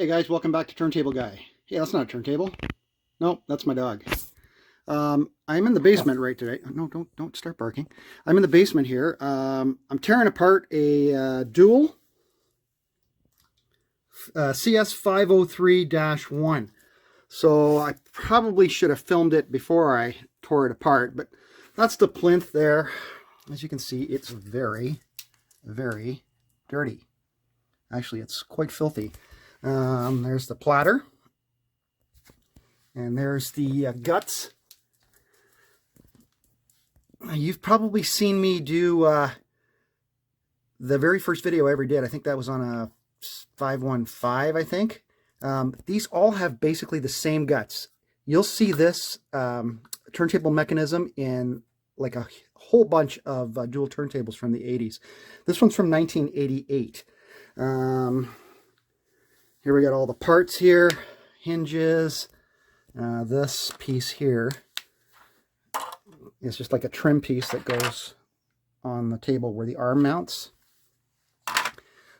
Hey guys, welcome back to Turntable Guy. Hey, that's not a turntable. No, that's my dog. I'm in the basement right today. No, don't start barking. I'm in the basement here. I'm tearing apart a dual CS503-1. So I probably should have filmed it before I tore it apart, but that's the plinth there. As you can see, it's very, very dirty. Actually, it's quite filthy. There's the platter, and there's the guts. You've probably seen me do the very first video I ever did. I think that was on a 515, I think. These all have basically the same guts. You'll see this turntable mechanism in like a whole bunch of dual turntables from the 80s. This one's from 1988. Here we got all the parts here, hinges. This piece here is just like a trim piece that goes on the table where the arm mounts.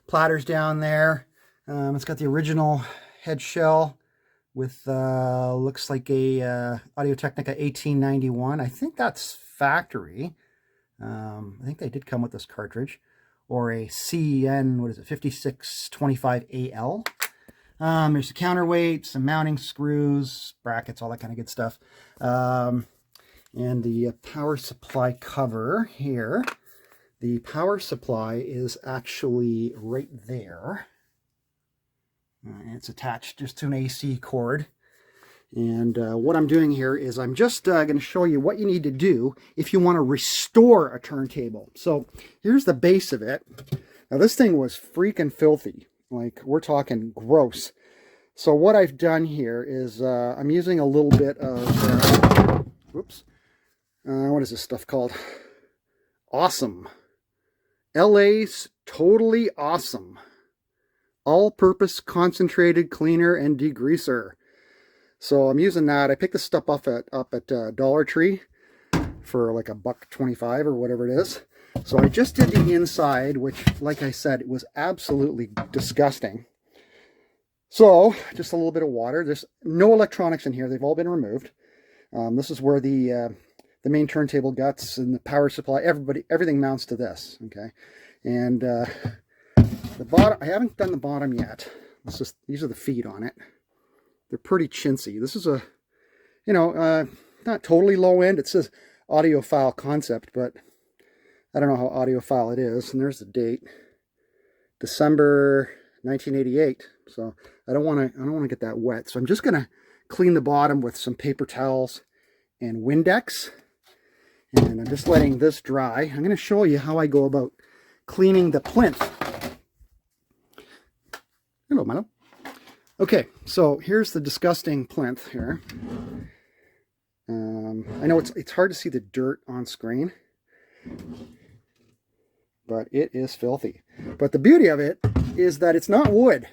Platter's down there. It's got the original head shell with looks like a Audio-Technica 1891. I think that's factory. I think they did come with this cartridge, or a CN, what is it, 5625AL. There's the counterweight, some mounting screws, brackets, all that kind of good stuff. And the power supply cover here. The power supply is actually right there. It's attached just to an AC cord. And what I'm doing here is I'm just going to show you what you need to do if you want to restore a turntable. So here's the base of it. Now this thing was freaking filthy. Like, we're talking gross. So what I've done here is I'm using a little bit of, what is this stuff called? Awesome. LA's Totally Awesome. All-purpose concentrated cleaner and degreaser. So I'm using that. I picked this stuff up at Dollar Tree for like $1.25 or whatever it is. So I just did the inside, which, like I said, it was absolutely disgusting. So just a little bit of water. There's no electronics in here. They've all been removed. This is where the main turntable guts and the power supply, everything mounts to this. Okay, and the bottom, I haven't done the bottom yet. These are the feet on it. They're pretty chintzy. This is a, not totally low end. It says audiophile concept, but I don't know how audiophile it is. And there's the date, December 1988. So I don't want to get that wet. So I'm just gonna clean the bottom with some paper towels and Windex, and I'm just letting this dry. I'm going to show you how I go about cleaning the plinth. Hello, Milo. Okay, so here's the disgusting plinth here. I know it's hard to see the dirt on screen, but it is filthy. But the beauty of it is that it's not wood.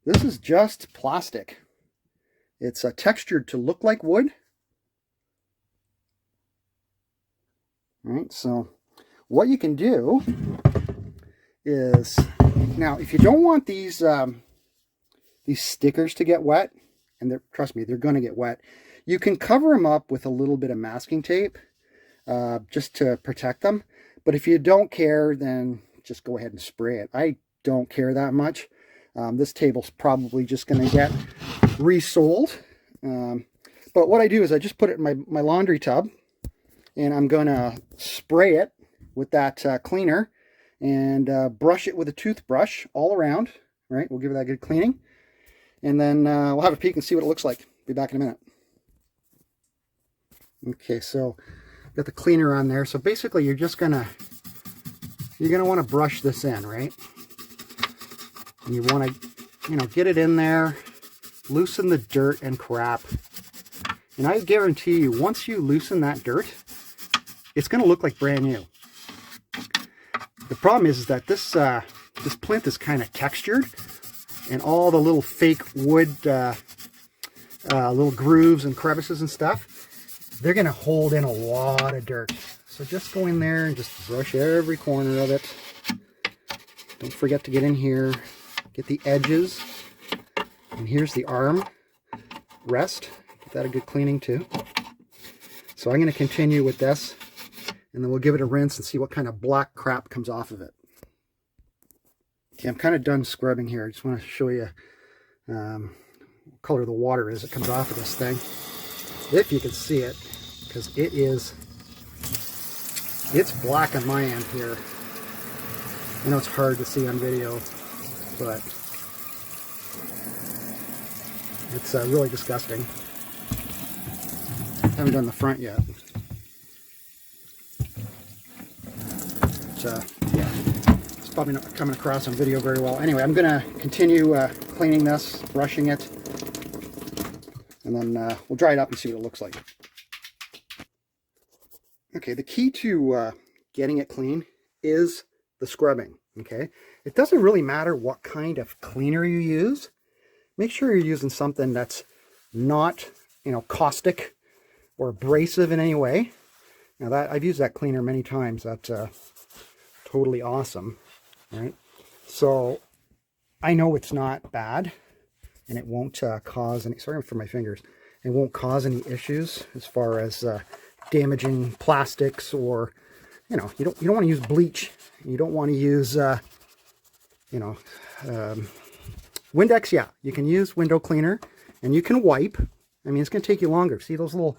This is just plastic. It's textured to look like wood. All right, so what you can do is, now if you don't want these stickers to get wet, and trust me, they're going to get wet, you can cover them up with a little bit of masking tape just to protect them. But if you don't care, then just go ahead and spray it. I don't care that much. This table's probably just going to get resold. But what I do is I just put it in my laundry tub, and I'm going to spray it with that cleaner and brush it with a toothbrush all around. Right, we'll give it that good cleaning. And then we'll have a peek and see what it looks like. Be back in a minute. Okay, so got the cleaner on there. So basically you're gonna want to brush this in, right? And you want to, get it in there, loosen the dirt and crap. And I guarantee you, once you loosen that dirt, it's going to look like brand new. The problem is that this plinth is kind of textured, and all the little fake wood, little grooves and crevices and stuff, they're going to hold in a lot of dirt. So just go in there and just brush every corner of it. Don't forget to get in here, get the edges. And here's the arm rest. Give that a good cleaning too. So I'm going to continue with this, and then we'll give it a rinse and see what kind of black crap comes off of it. Okay, I'm kind of done scrubbing here. I just want to show you what color the water is that comes off of this thing. If you can see it, because it's black on my end here. I know it's hard to see on video, but it's really disgusting. I haven't done the front yet. But, yeah, it's probably not coming across on video very well. Anyway, I'm going to continue cleaning this, brushing it, and then we'll dry it up and see what it looks like. Okay, the key to getting it clean is the scrubbing, okay? It doesn't really matter what kind of cleaner you use. Make sure you're using something that's not, caustic or abrasive in any way. Now that I've used that cleaner many times. That's totally awesome, right? So I know it's not bad, and it won't cause any, sorry for my fingers, it won't cause any issues as far as damaging plastics, or you don't want to use bleach. You don't want to use Windex. Yeah, you can use window cleaner, and you can wipe. I mean, it's going to take you longer. See those little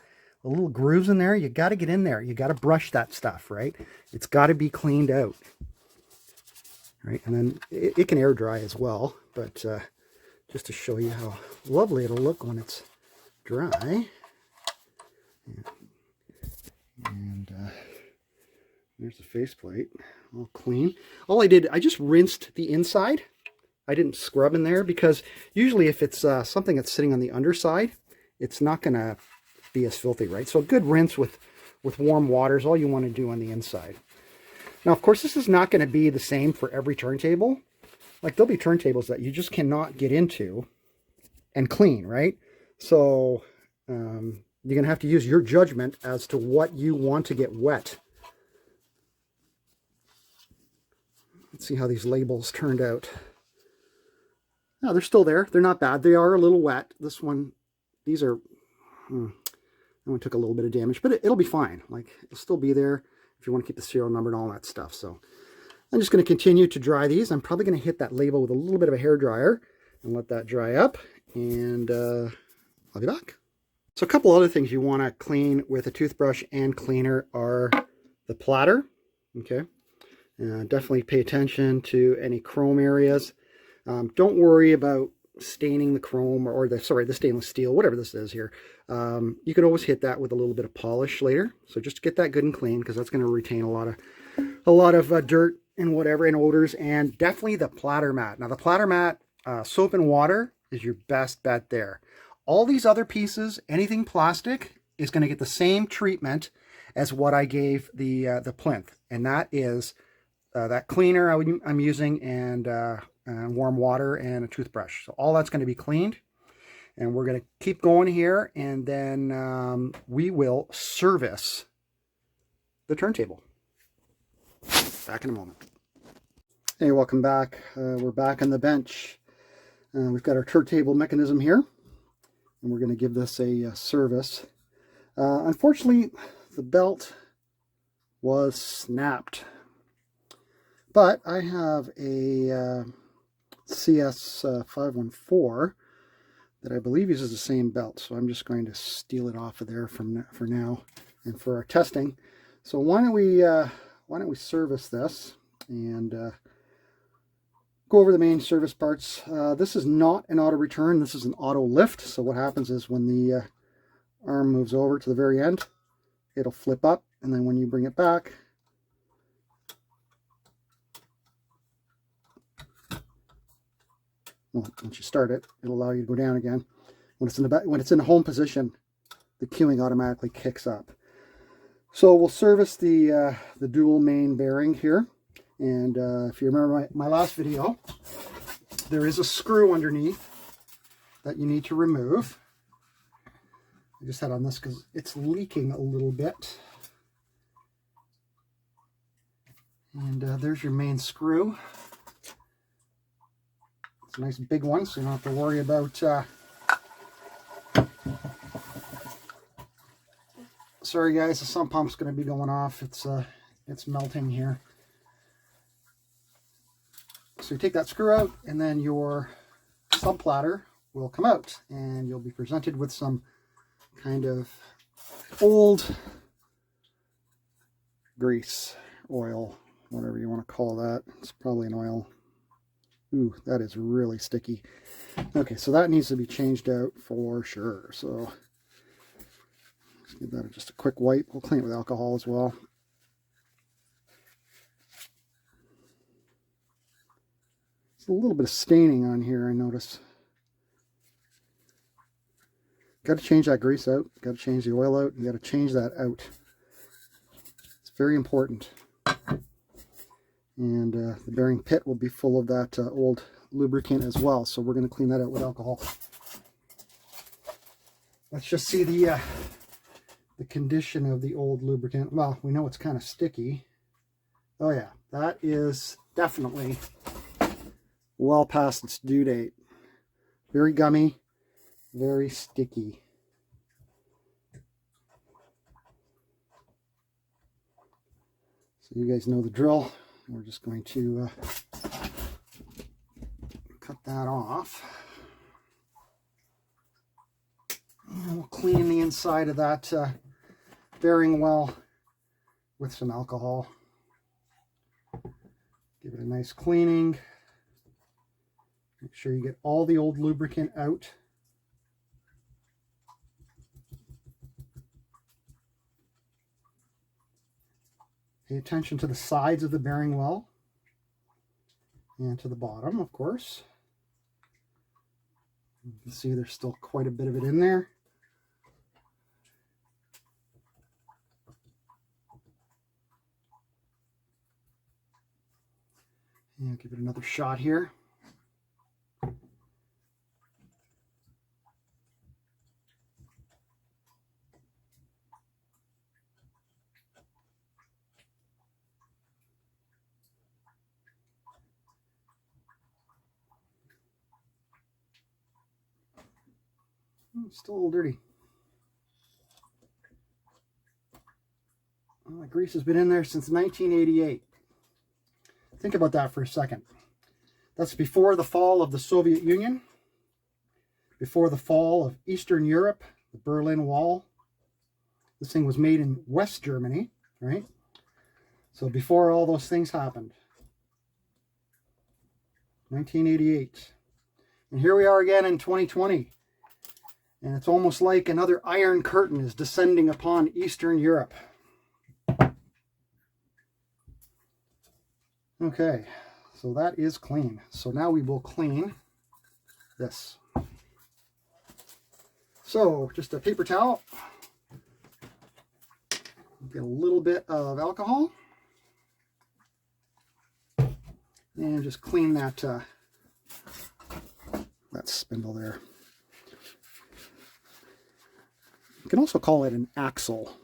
grooves in there? You got to get in there. You got to brush that stuff, right? It's got to be cleaned out, right? And then it can air dry as well, but just to show you how lovely it'll look when it's dry. Yeah. And there's the faceplate, all clean. All I did, I just rinsed the inside. I didn't scrub in there because usually if it's something that's sitting on the underside, it's not going to be as filthy, right? So a good rinse with warm water is all you want to do on the inside. Now, of course, this is not going to be the same for every turntable. Like, there'll be turntables that you just cannot get into and clean, right? So you're going to have to use your judgment as to what you want to get wet. Let's see how these labels turned out. No, they're still there. They're not bad. They are a little wet. This one, these are, that one took a little bit of damage, but it'll be fine. Like, it'll still be there if you want to keep the serial number and all that stuff. So I'm just going to continue to dry these. I'm probably going to hit that label with a little bit of a hair dryer and let that dry up, and I'll be back. So a couple other things you want to clean with a toothbrush and cleaner are the platter, okay? Definitely pay attention to any chrome areas. Don't worry about staining the chrome or the stainless steel, whatever this is here. You can always hit that with a little bit of polish later. So just get that good and clean, because that's going to retain a lot of dirt and whatever and odors. And definitely the platter mat. Now the platter mat, soap and water is your best bet there. All these other pieces, anything plastic, is going to get the same treatment as what I gave the plinth, and that is that cleaner I'm using, and warm water and a toothbrush. So all that's going to be cleaned, and we're going to keep going here, and then we will service the turntable. Back in a moment. Hey, welcome back. We're back on the bench. We've got our turntable mechanism here, and we're going to give this a service. Unfortunately, the belt was snapped, but I have a CS 514 that I believe uses the same belt, so I'm just going to steal it off of there for now and for our testing. So why don't we service this and go over the main service parts. This is not an auto return. This is an auto lift. So what happens is when the arm moves over to the very end, it'll flip up, and then when you bring it back, well, once you start it, it'll allow you to go down again. When it's in the home position, the cueing automatically kicks up. So we'll service the dual main bearing here. And if you remember my last video, there is a screw underneath that you need to remove. I just had on this because it's leaking a little bit. And there's your main screw. It's a nice big one, so you don't have to worry about sorry guys, the sump pump's going to be going off. It's melting here. So you take that screw out, and then your sump platter will come out, and you'll be presented with some kind of old grease, oil, whatever you want to call that. It's probably an oil. Ooh, that is really sticky. Okay, so that needs to be changed out for sure. So let's give that just a quick wipe. We'll clean it with alcohol as well. There's a little bit of staining on here, I notice. Got to change that grease out. Got to change the oil out. You got to change that out. It's very important. And the bearing pit will be full of that old lubricant as well. So we're going to clean that out with alcohol. Let's just see the condition of the old lubricant. Well, we know it's kind of sticky. Oh yeah, that is definitely well past its due date. Very gummy, very sticky. So you guys know the drill. We're just going to cut that off. And we'll clean the inside of that bearing well with some alcohol. Give it a nice cleaning. Make sure you get all the old lubricant out. Pay attention to the sides of the bearing well and to the bottom, of course. You can see there's still quite a bit of it in there. And give it another shot here. It's still a little dirty. Well, the grease has been in there since 1988. Think about that for a second. That's before the fall of the Soviet Union, before the fall of Eastern Europe, the Berlin Wall. This thing was made in West Germany, right? So before all those things happened. 1988. And here we are again in 2020. And it's almost like another iron curtain is descending upon Eastern Europe. Okay, so that is clean. So now we will clean this. So just a paper towel. Get a little bit of alcohol. And just clean that spindle there. You can also call it an axle,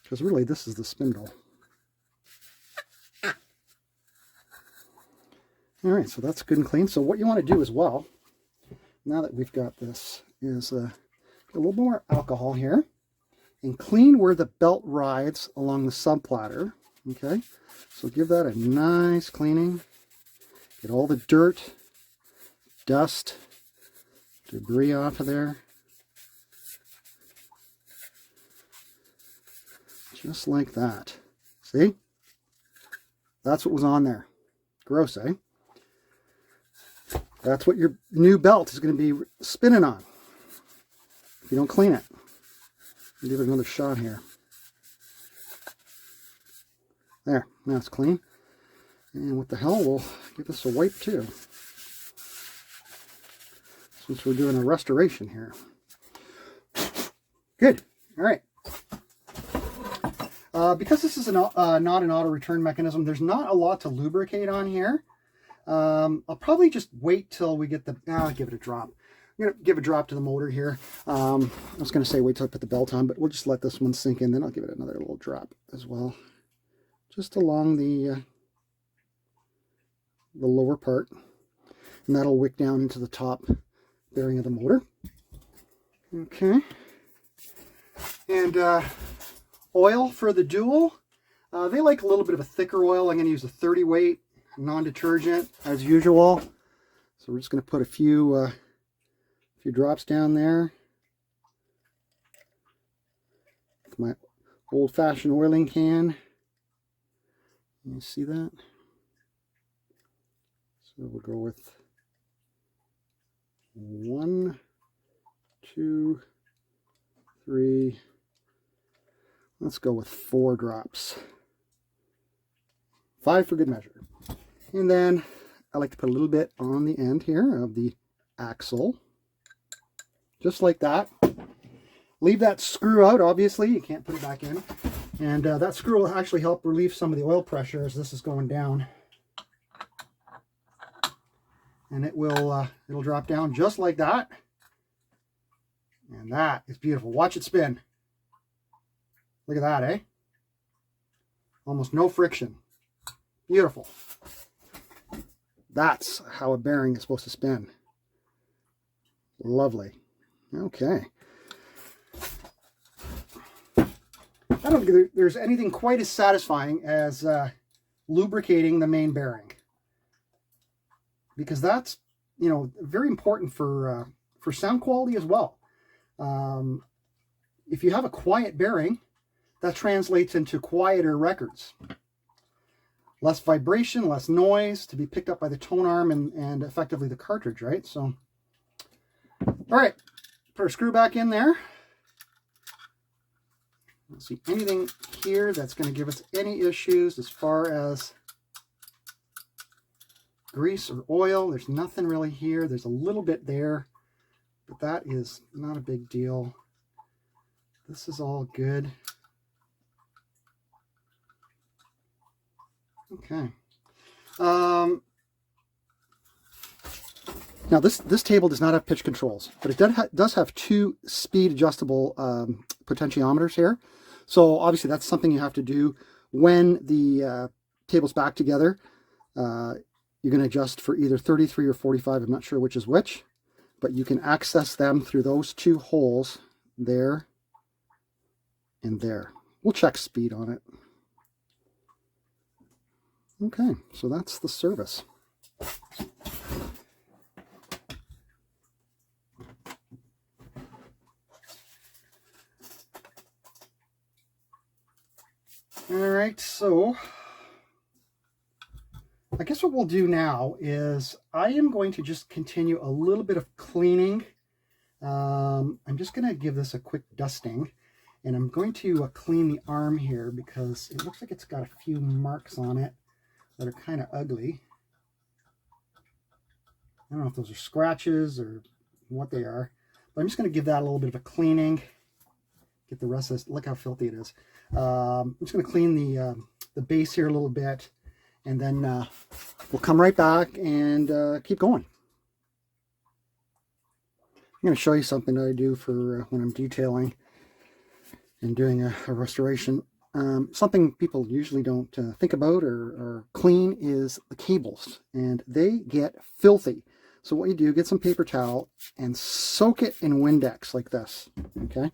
because really this is the spindle. All right, so that's good and clean. So what you want to do as well, now that we've got this, is get a little more alcohol here and clean where the belt rides along the sump platter. Okay, so give that a nice cleaning. Get all the dirt, dust, debris off of there. Just like that. See? That's what was on there. Gross, eh? That's what your new belt is going to be spinning on if you don't clean it. I'll give it another shot here. There, now it's clean. And what the hell, we'll give this a wipe too, since we're doing a restoration here. Good. All right. Because this is not an auto return mechanism, there's not a lot to lubricate on here. I'll probably just wait till we get the... I'll give it a drop. I'm going to give a drop to the motor here. I was going to say wait till I put the belt on, but we'll just let this one sink in. Then I'll give it another little drop as well. Just along the the lower part, and that'll wick down into the top bearing of the motor. Okay. And oil for the dual. They like a little bit of a thicker oil. I'm going to use a 30 weight non-detergent as usual. So we're just going to put a few drops down there. My old-fashioned oiling can. You see that? So we'll go with 1, 2, 3. Let's go with 4 drops. 5 for good measure. And then I like to put a little bit on the end here of the axle. Just like that. Leave that screw out, obviously. You can't put it back in. And that screw will actually help relieve some of the oil pressure as this is going down. And it will it'll drop down just like that. And that is beautiful. Watch it spin. Look at that, eh? Almost no friction. Beautiful. That's how a bearing is supposed to spin. Lovely. Okay. I don't think there's anything quite as satisfying as lubricating the main bearing, because that's, you know, very important for sound quality as well. If you have a quiet bearing, that translates into quieter records. Less vibration, less noise to be picked up by the tone arm and effectively the cartridge, right? So, all right, put our screw back in there. Don't see anything here that's going to give us any issues as far as grease or oil. There's nothing really here. There's a little bit there, but that is not a big deal. This is all good. Okay. Now this table does not have pitch controls, but it does have 2 speed adjustable potentiometers here. So obviously that's something you have to do when the table's back together. You're going to adjust for either 33 or 45. I'm not sure which is which, but you can access them through those 2 holes there and there. We'll check speed on it. Okay, so that's the service. All right, so I guess what we'll do now is I am going to just continue a little bit of cleaning. I'm just going to give this a quick dusting, and I'm going to clean the arm here because it looks like it's got a few marks on it that are kind of ugly. I don't know if those are scratches or what they are, but I'm just going to give that a little bit of a cleaning. Get the rest of this. Look how filthy it is. I'm just going to clean the base here a little bit, and then we'll come right back and keep going. I'm going to show you something that I do for when I'm detailing and doing a restoration. Something people usually don't think about or clean is the cables, and they get filthy. So what you do, get some paper towel and soak it in Windex like this, okay?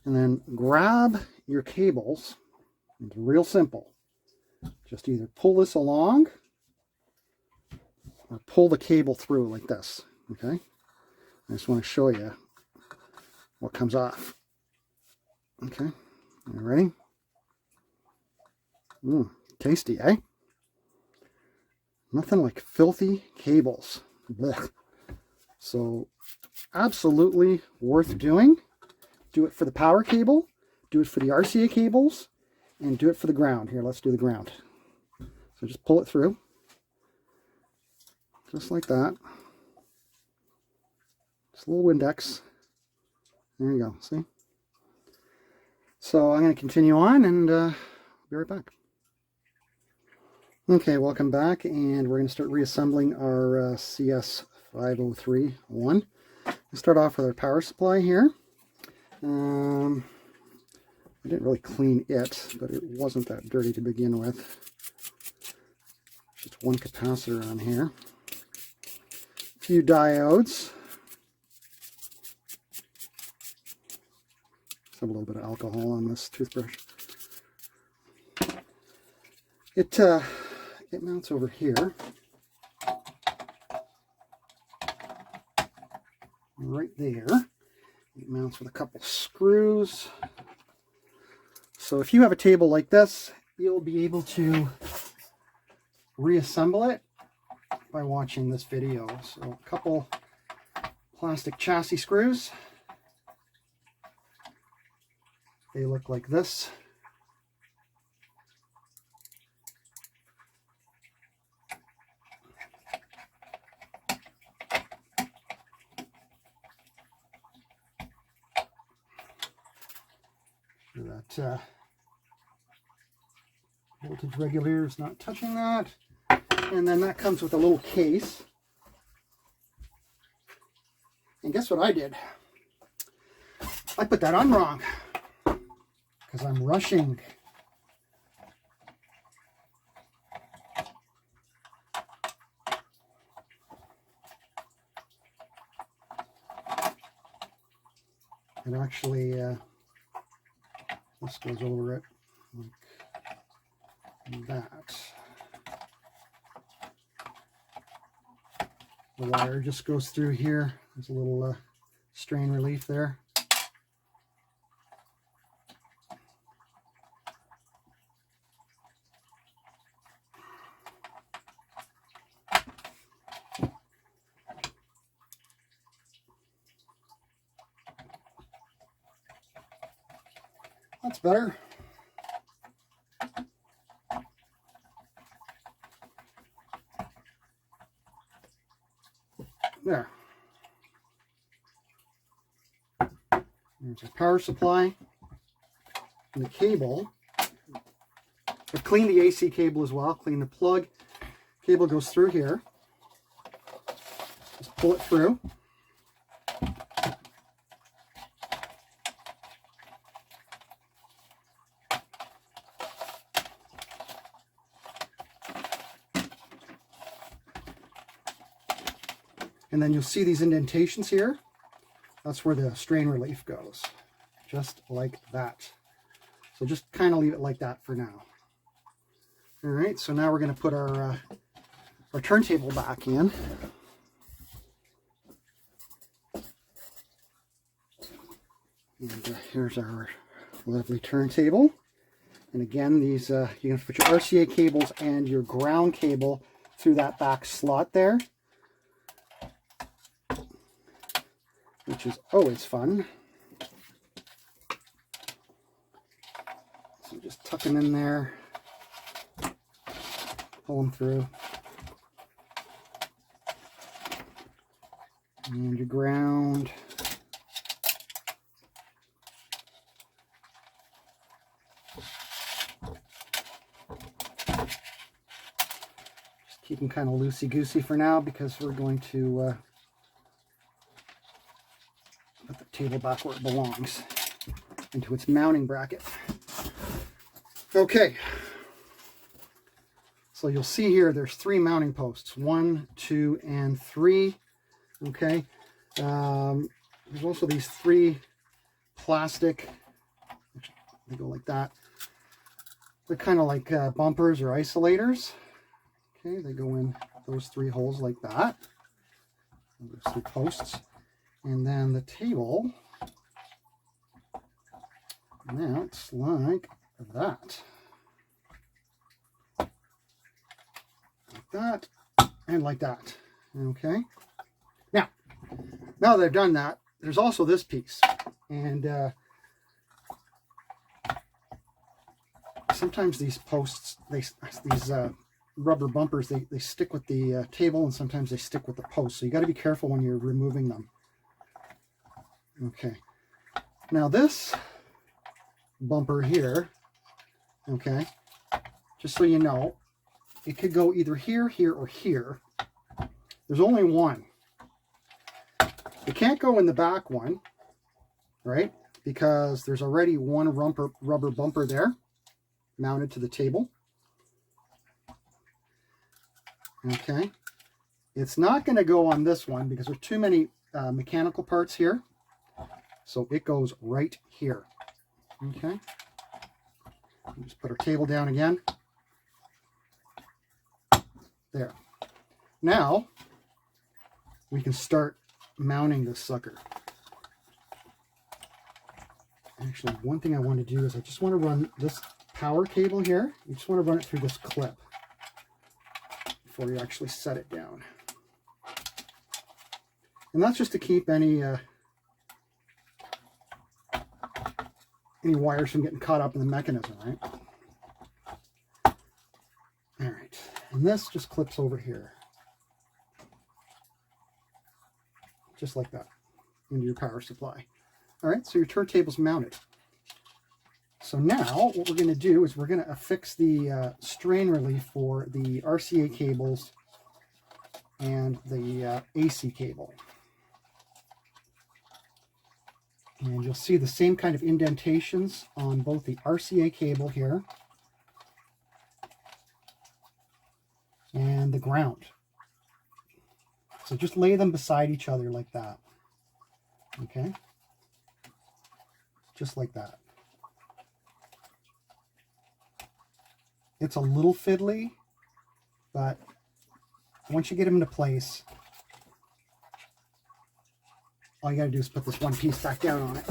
And then grab your cables. It's real simple. Just either pull this along or pull the cable through like this, okay? I just want to show you what comes off. Okay, you ready? Tasty, eh? Nothing like filthy cables. Blech. So, absolutely worth doing. Do it for the power cable, do it for the RCA cables, and do it for the ground. Here, let's do the ground. So just pull it through. Just like that. Just a little Windex. There you go, see? So I'm going to continue on and be right back. Okay, welcome back, and we're going to start reassembling our CS5031. We'll start off with our power supply here. I didn't really clean it, but it wasn't that dirty to begin with. Just one capacitor on here. A few diodes. Just have a little bit of alcohol on this toothbrush. It mounts over here. Right there. It mounts with a couple screws. So if you have a table like this, you'll be able to reassemble it by watching this video. So a couple plastic chassis screws. They look like this. That voltage regulator is not touching that. And then that comes with a little case. And guess what I did? I put that on wrong because I'm rushing. And actually, this goes over it like that. The wire just goes through here. There's a little strain relief there. That's better. There. There's a power supply and the cable. I've cleaned the AC cable as well. Clean the plug. Cable goes through here. Just pull it through. And then you'll see these indentations here. That's where the strain relief goes. Just like that. So just kind of leave it like that for now. All right, so now we're going to put our turntable back in. And here's our lovely turntable. And again, these you can put your RCA cables and your ground cable through that back slot there, which is always fun. So just tuck them in there, pull them through. And your ground. Just keep them kind of loosey-goosey for now because we're going to put the table back where it belongs, into its mounting bracket. Okay, so you'll see here there's 3 mounting posts, 1, 2, and 3. Okay, there's also these 3 plastic, they go like that. They're kind of like bumpers or isolators. Okay, they go in those 3 holes like that. Those 3 posts. And then the table mounts like that. Like that, and like that. Okay. Now that I've done that, there's also this piece. And sometimes these posts, these rubber bumpers, they stick with the table, and sometimes they stick with the post. So you got to be careful when you're removing them. Okay. Now this bumper here, okay, just so you know, it could go either here, here, or here. There's only one. It can't go in the back one, right? Because there's already one rubber bumper there mounted to the table. Okay. It's not going to go on this one because there's too many mechanical parts here. So it goes right here. Okay. Just put our table down again. There. Now we can start mounting this sucker. Actually, one thing I want to do is I just want to run this power cable here. You just want to run it through this clip before you actually set it down. And that's just to keep any wires from getting caught up in the mechanism, right? All right, and this just clips over here. Just like that, into your power supply. All right, so your turntable's mounted. So now what we're going to do is we're going to affix the strain relief for the RCA cables and the AC cable. And you'll see the same kind of indentations on both the RCA cable here and the ground. So just lay them beside each other like that. Okay? Just like that. It's a little fiddly, but once you get them into place, all you got to do is put this one piece back down on it.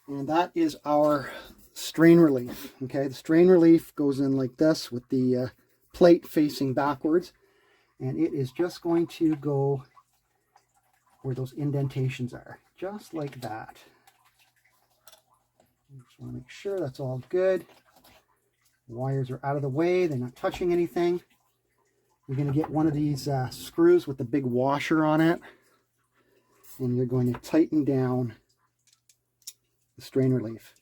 And that is our strain relief. Okay, the strain relief goes in like this with the plate facing backwards. And it is just going to go where those indentations are. Just like that. Just want to make sure that's all good. The wires are out of the way. They're not touching anything. You're going to get one of these screws with the big washer on it. And you're going to tighten down the strain relief.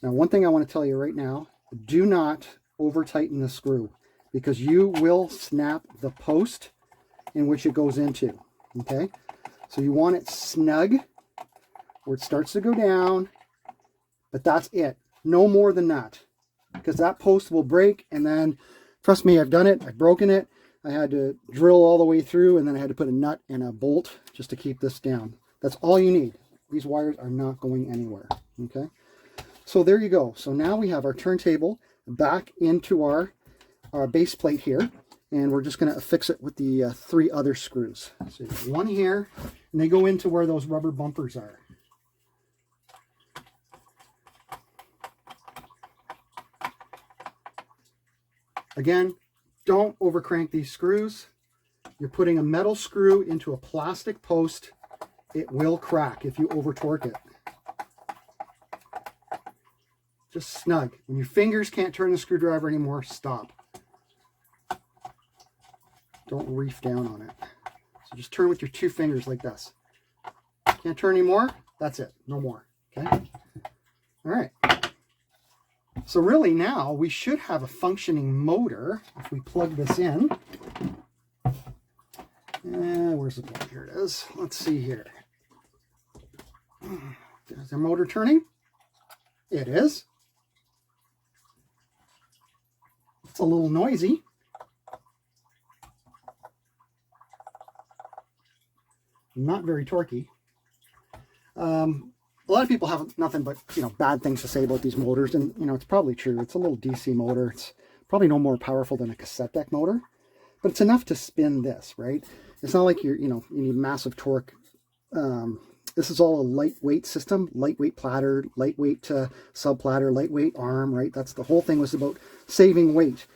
Now, one thing I want to tell you right now, do not over tighten the screw because you will snap the post in which it goes into. Okay? So you want it snug where it starts to go down, but that's it. No more than that. Because that post will break, and then, trust me, I've done it. I've broken it. I had to drill all the way through, and then I had to put a nut and a bolt just to keep this down. That's all you need. These wires are not going anywhere. Okay? So there you go. So now we have our turntable back into our base plate here, and we're just going to affix it with the 3 other screws. So one here, and they go into where those rubber bumpers are. Again, don't overcrank these screws. You're putting a metal screw into a plastic post. It will crack if you over torque it. Just snug. When your fingers can't turn the screwdriver anymore, stop. Don't reef down on it. So just turn with your 2 fingers like this. Can't turn anymore? That's it. No more. Okay? All right. So really now we should have a functioning motor if we plug this in. Where's the plug? Here it is. Let's see here. Is the motor turning? It is. It's a little noisy. Not very torquey. A lot of people have nothing but, bad things to say about these motors, and, it's probably true. It's a little DC motor. It's probably no more powerful than a cassette deck motor, but it's enough to spin this, right? It's not like you need massive torque. This is all a lightweight system, lightweight platter, lightweight sub-platter, lightweight arm, right? That's the whole thing was about saving weight.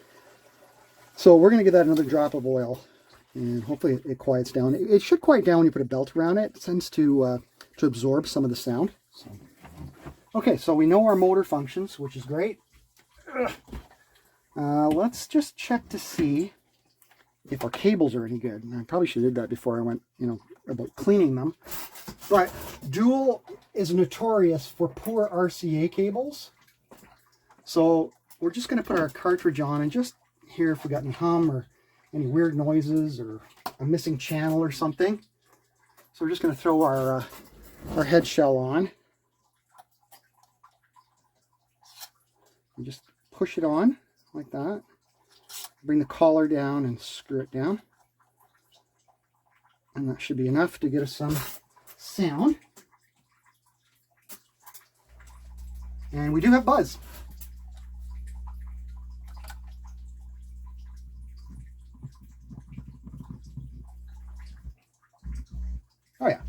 So we're going to give that another drop of oil, and hopefully it quiets down. It should quiet down when you put a belt around it. It tends to absorb some of the sound. So. Okay, so we know our motor functions, which is great. Let's just check to see if our cables are any good. I probably should have did that before I went, about cleaning them. But Dual is notorious for poor RCA cables. So we're just going to put our cartridge on and just hear if we got any hum or any weird noises or a missing channel or something. So we're just going to throw our head shell on. And just push it on like that. bring the collar down and screw it down. And that should be enough to get us some sound. And we do have buzz. Oh yeah.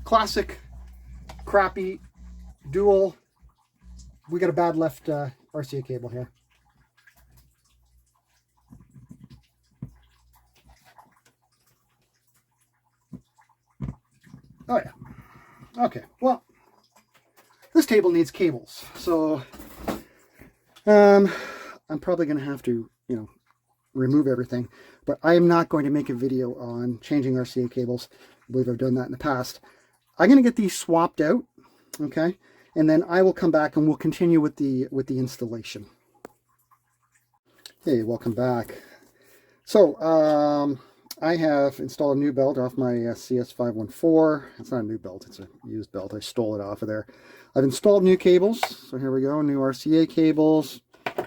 Classic, crappy, dual. We got a bad left RCA cable here. Oh yeah. Okay, well, this table needs cables, so I'm probably going to have to, remove everything, but I am not going to make a video on changing RCA cables. I believe I've done that in the past. I'm going to get these swapped out, okay, and then I will come back and we'll continue with the installation. Hey, welcome back. So I have installed a new belt off my CS514. It's not a new belt, it's a used belt. I stole it off of there. I've installed new cables. So here we go, new RCA cables.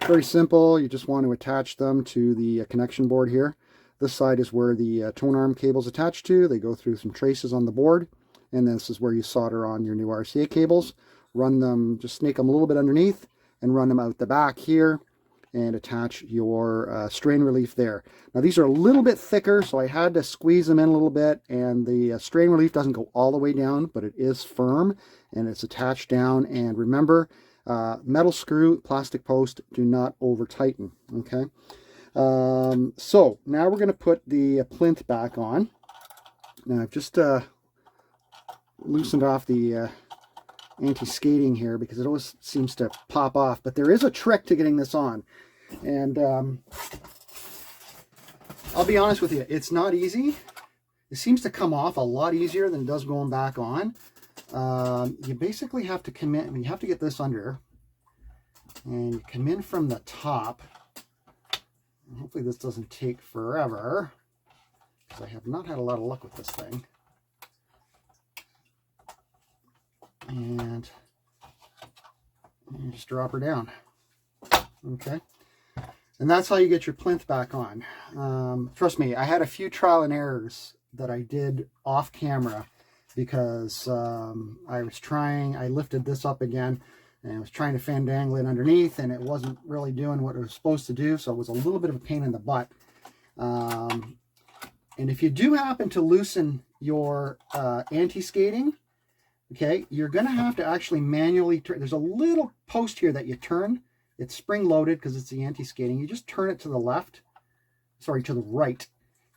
Very simple. You just want to attach them to the connection board here. This side is where the tone arm cable is attached to. They go through some traces on the board. And this is where you solder on your new RCA cables. Run them, just snake them a little bit underneath and run them out the back here. And attach your strain relief there. Now these are a little bit thicker, so I had to squeeze them in a little bit, and the strain relief doesn't go all the way down, but it is firm and it's attached down. And remember, metal screw, plastic post, do not over tighten. Okay. So now we're going to put the plinth back on. Now I've just loosened off the anti-skating here because it always seems to pop off, but there is a trick to getting this on, and I'll be honest with you, it's not easy. It seems to come off a lot easier than it does going back on. You basically have to come in, you have to get this under, and you come in from the top. And hopefully this doesn't take forever, because I have not had a lot of luck with this thing. And you just drop her down. Okay, and that's how you get your plinth back on. Trust me, I had a few trial and errors that I did off camera because I lifted this up again and I was trying to fandangle it underneath, and it wasn't really doing what it was supposed to do, so it was a little bit of a pain in the butt. And if you do happen to loosen your anti-skating, okay, you're going to have to actually manually turn. There's a little post here that you turn. It's spring-loaded because it's the anti-skating. You just turn it to the left, sorry, to the right,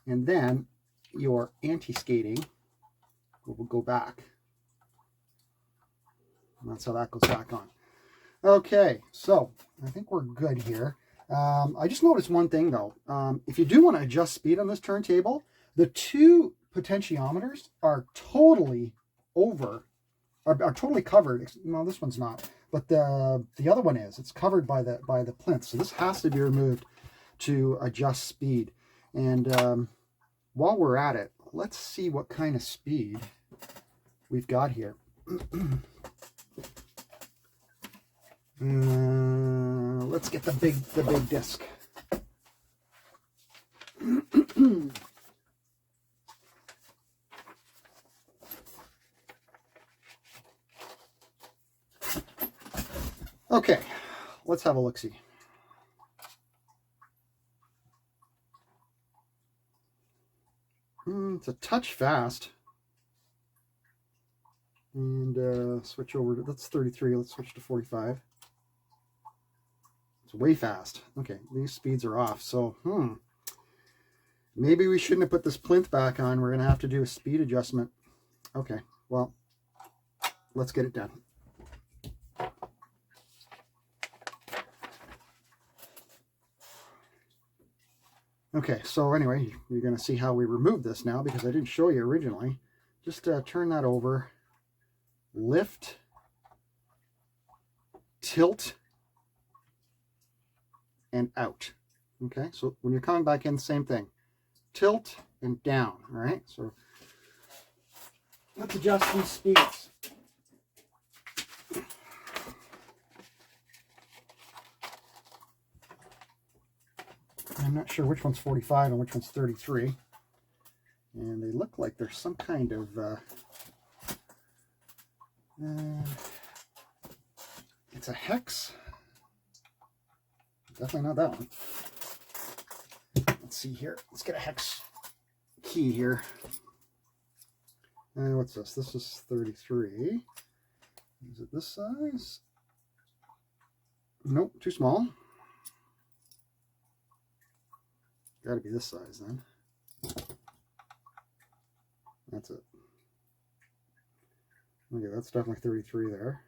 and then your anti-skating will go back. And that's how that goes back on. Okay, so I think we're good here. I just noticed one thing, though. If you do want to adjust speed on this turntable, the two potentiometers are totally are totally covered. No, this one's not, but the other one is. It's covered by the plinth, so this has to be removed to adjust speed. And while we're at it, let's see what kind of speed we've got here. Let's get the big disc. Okay, let's have a look-see. It's a touch fast. And switch over to, that's 33, let's switch to 45. It's way fast. Okay, these speeds are off, so maybe we shouldn't have put this plinth back on. We're going to have to do a speed adjustment. Okay, well, let's get it done. Okay, so anyway, you're going to see how we remove this now because I didn't show you originally. Just turn that over, lift, tilt, and out. Okay, so when you're coming back in, same thing. Tilt and down, all right? So let's adjust these speeds. I'm not sure which one's 45 and which one's 33. And they look like there's some kind of it's a hex. Definitely not that one. Let's see here. Let's get a hex key here. What's this? This is 33. Is it this size? Nope, too small. Got to be this size then. That's it. Okay, that's definitely 33 there.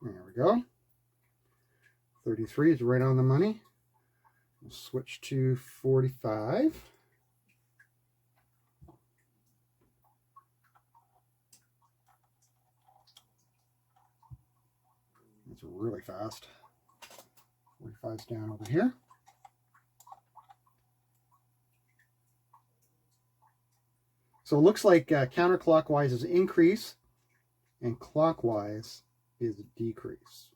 There we go. 33 is right on the money. We'll switch to 45. That's really fast. 45's down over here. So it looks like counterclockwise is increase and clockwise is decrease.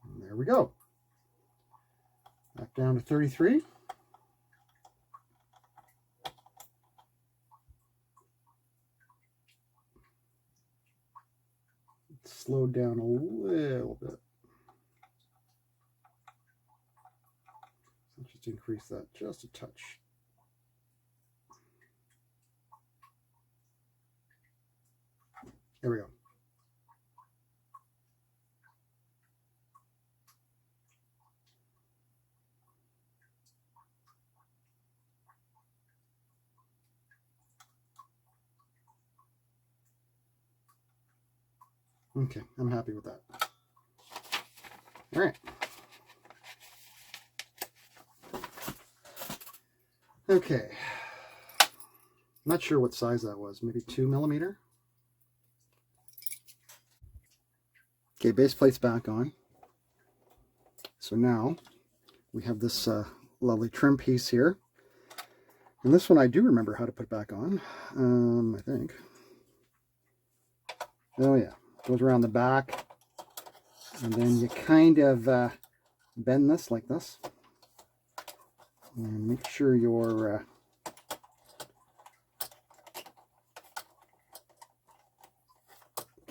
And there we go. Back down to 33. Slowed down a little bit. Let's just increase that just a touch. There we go. Okay, I'm happy with that. All right. Okay. Not sure what size that was. Maybe 2 millimeter. Okay, base plate's back on. So now we have this lovely trim piece here. And this one I do remember how to put back on, I think. Oh yeah, goes around the back. And then you kind of bend this like this. And make sure your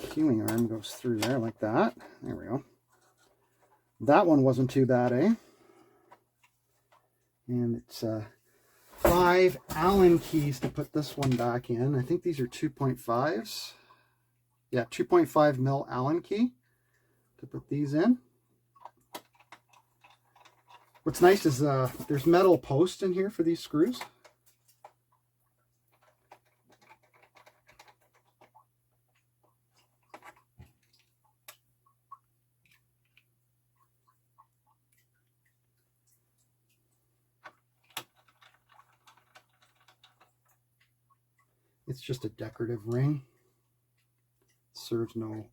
queuing arm goes through there like that. There we go. That one wasn't too bad, eh? And it's 5 Allen keys to put this one back in. I think these are 2.5s. Yeah, 2.5 mil Allen key to put these in. What's nice is there's metal posts in here for these screws. It's just a decorative ring. It serves no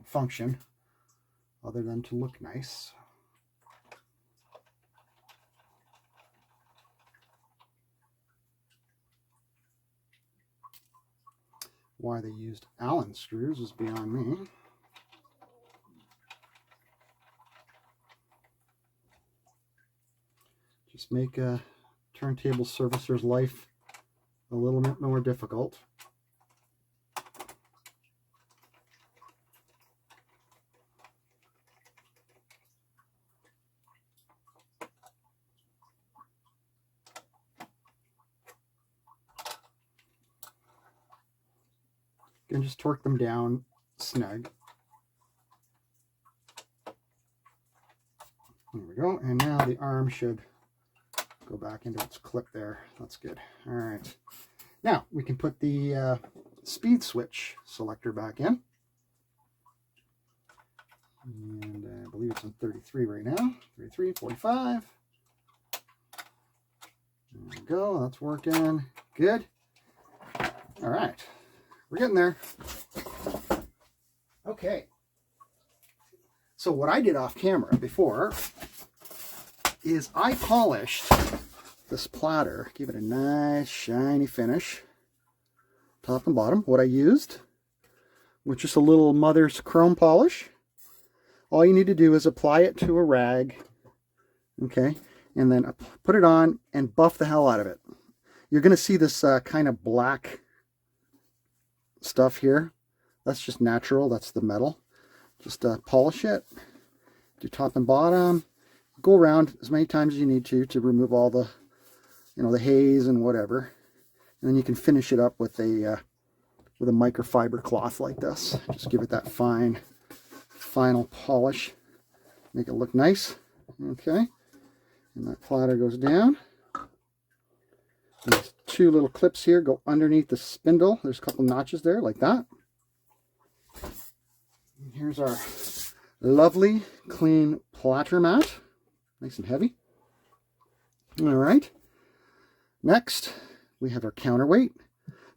function other than to look nice. Why they used Allen screws is beyond me. Just make a turntable servicer's life a little bit more difficult. You can just torque them down snug. There we go. And now the arm should go back into its clip there. That's good. All right. Now we can put the speed switch selector back in. And I believe it's on 33 right now. 33, 45. There we go. That's working. Good. All right. We're getting there. Okay. So what I did off camera before is I polished this platter, gave it a nice shiny finish, top and bottom. What I used was just a little Mother's Chrome polish. All you need to do is apply it to a rag, okay, and then put it on and buff the hell out of it. You're going to see this kind of black stuff here. That's just natural. That's the metal. Just polish it, do top and bottom. Go around as many times as you need to remove all the, the haze and whatever. And then you can finish it up with a microfiber cloth like this. Just give it that final polish. Make it look nice. Okay. And that platter goes down. These two little clips here go underneath the spindle. There's a couple notches there like that. And here's our lovely clean platter mat. Nice and heavy. All right. Next, we have our counterweight.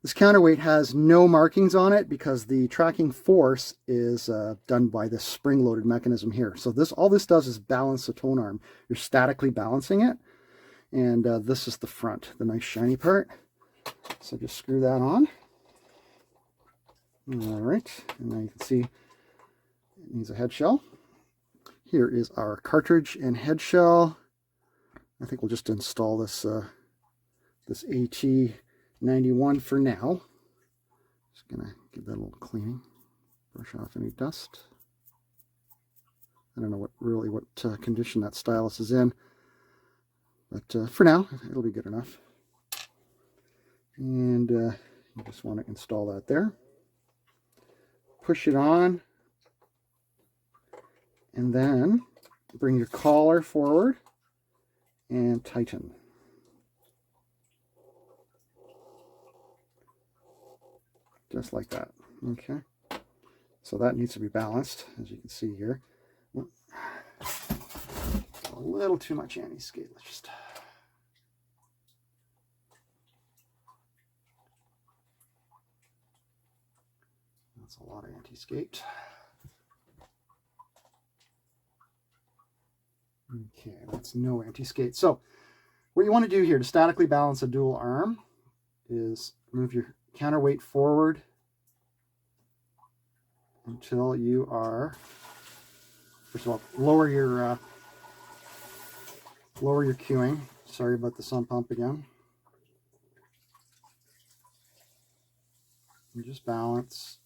This counterweight has no markings on it because the tracking force is done by this spring-loaded mechanism here. So all this does is balance the tone arm. You're statically balancing it. And this is the front, the nice shiny part. So just screw that on. All right. And now you can see it needs a head shell. Here is our cartridge and head shell. I think we'll just install this this AT91 for now. Just gonna give that a little cleaning, brush off any dust. I don't know what condition that stylus is in, but for now it'll be good enough. And you just want to install that there. Push it on. And then bring your collar forward and tighten. Just like that. Okay. So that needs to be balanced, as you can see here. A little too much anti-skate. Let's just... That's a lot of anti-skate. Okay, that's no anti-skate. So what you want to do here to statically balance a dual arm is move your counterweight forward until you are, first of all, lower your cueing. Sorry about the sump pump again. And just balance.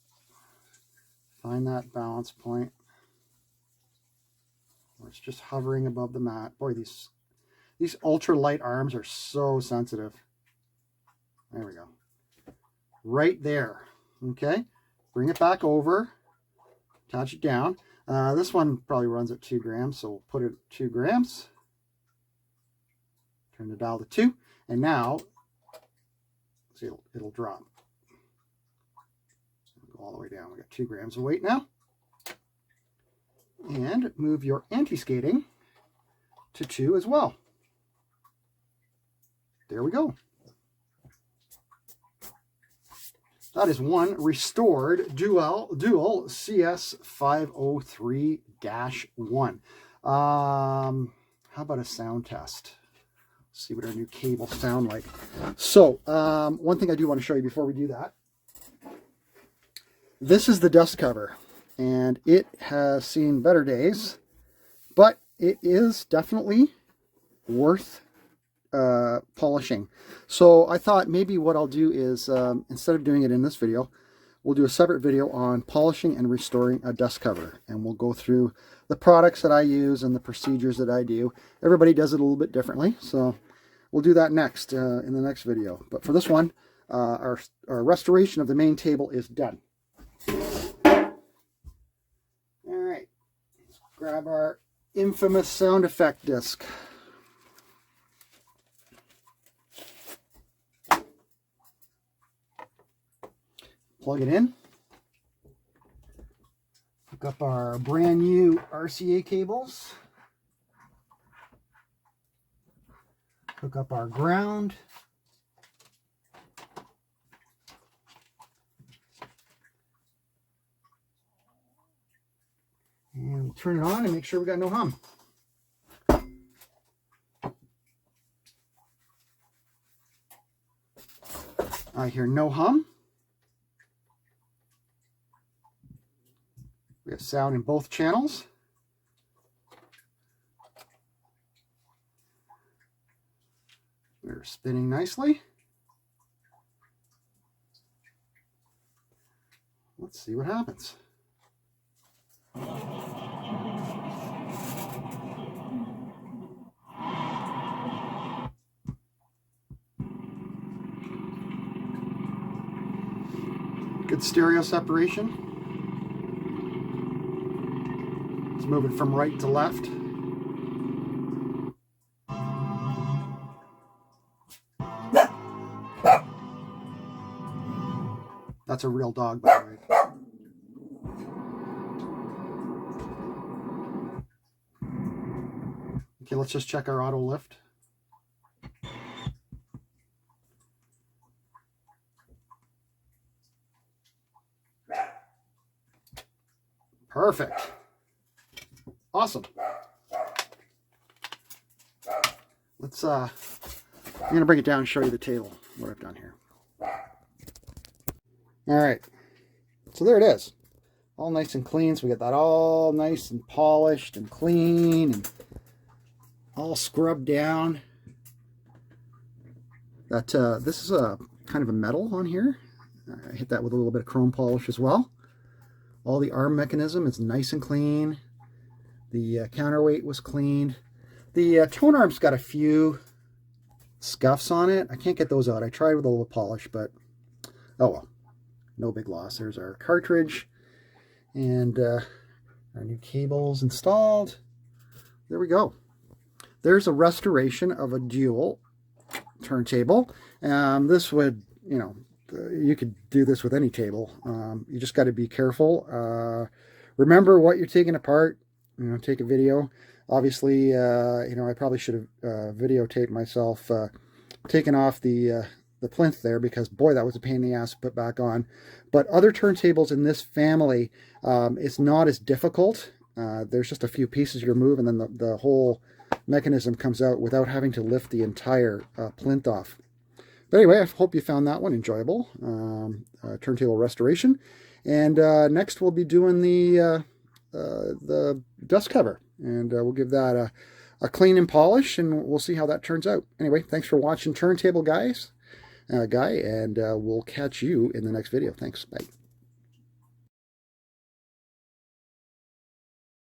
Find that balance point. It's just hovering above the mat. Boy, these ultra light arms are so sensitive. There we go. Right there. Okay. Bring it back over. Attach it down. This one probably runs at 2 grams, so we'll put it at 2 grams. Turn the dial to 2. And now, see, it'll drop. Go all the way down. We got 2 grams of weight now. And move your anti-skating to 2 as well. There we go. That is one restored dual CS503-1. How about a sound test? Let's see what our new cables sound like. So one thing I do want to show you before we do that. This is the dust cover. And it has seen better days, but it is definitely worth polishing. So I thought maybe what I'll do is, instead of doing it in this video, we'll do a separate video on polishing and restoring a dust cover. And we'll go through the products that I use and the procedures that I do. Everybody does it a little bit differently, so we'll do that next in the next video. But for this one, our restoration of the main table is done. Grab our infamous sound effect disc. Plug it in. Hook up our brand new RCA cables. Hook up our ground. And we'll turn it on and make sure we got no hum. I hear no hum. We have sound in both channels. We're spinning nicely. Let's see what happens. Good stereo separation. It's moving from right to left. That's a real dog, by the way. Okay, let's just check our auto lift. Perfect. Awesome. Let's I'm gonna bring it down and show you the table, what I've done here. All right, so there it is, all nice and clean. So we got that all nice and polished and clean and all scrubbed down. That this is a kind of a metal on here. I hit that with a little bit of chrome polish as well. All the arm mechanism is nice and clean. The counterweight was cleaned. The tone arm's got a few scuffs on it. I can't get those out. I tried with a little polish, but oh well, no big loss. There's our cartridge and our new cables installed. There we go. There's a restoration of a dual turntable. This would, you know, you could do this with any table. You just got to be careful. Remember what you're taking apart. You know, take a video. Obviously, you know, I probably should have videotaped myself taking off the plinth there, because boy, that was a pain in the ass to put back on. But other turntables in this family, it's not as difficult. There's just a few pieces you remove, and then the whole mechanism comes out without having to lift the entire plinth off. But anyway, I hope you found that one enjoyable. Turntable restoration. And next we'll be doing the dust cover, and we'll give that a clean and polish, and we'll see how that turns out. Anyway, thanks for watching Turntable, guy, and we'll catch you in the next video. Thanks. Bye.